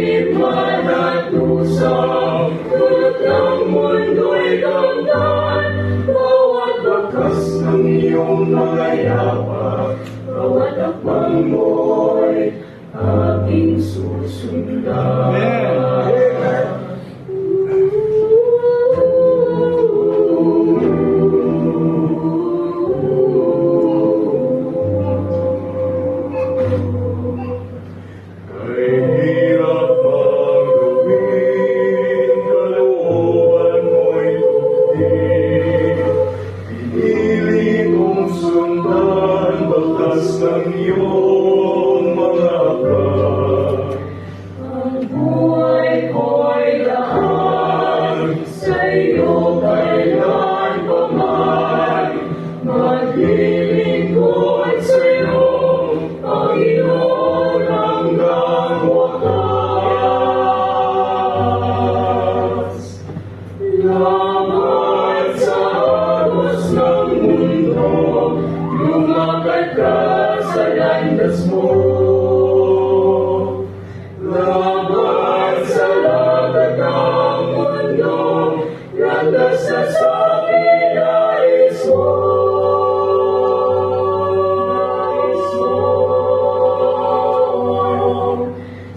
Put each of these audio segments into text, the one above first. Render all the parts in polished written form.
sakit man at dusa, dulot ng mundo'y damdan. Bawat bakas ng iyong mga yapak, bawat akbang mo'y aking susundan. Ng iyong mga akal, ang buhay ko'y lahat sa iyo kailanman. Maglilingkod sa iyo, Panginoon, hanggang wakas. Laban sa agos ng mundo, lumakad ka sa landas mo. Laban sa lagat ng mundo, landas na sa pinais mo.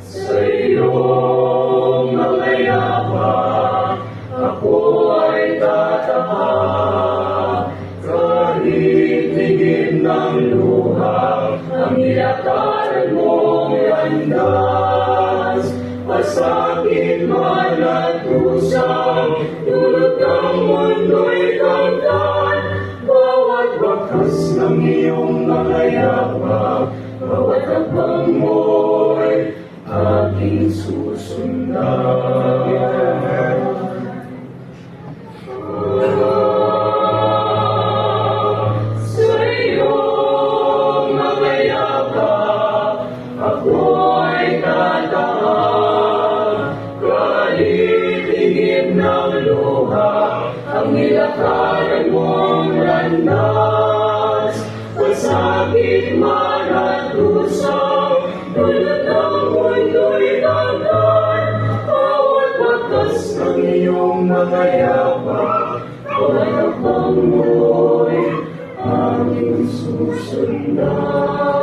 Sa iyong mga yapak, ako ay tatapat. Kahit higit ng luha, ang ilakaran mong landas. Pasakit man at kusang, dulot ng mundo'y damdan. Bawat bakas ng iyong mga yapak, bawat akbang mo'y aking susundan. Ako'y tatahan, kahit higit ng luha, ang nilakaran mong landas. Pasakit man at kusang, dulot ng mundo'y damdan. Bawat bakas ng iyong mga yapak, bawat akbang mo'y aking susundan.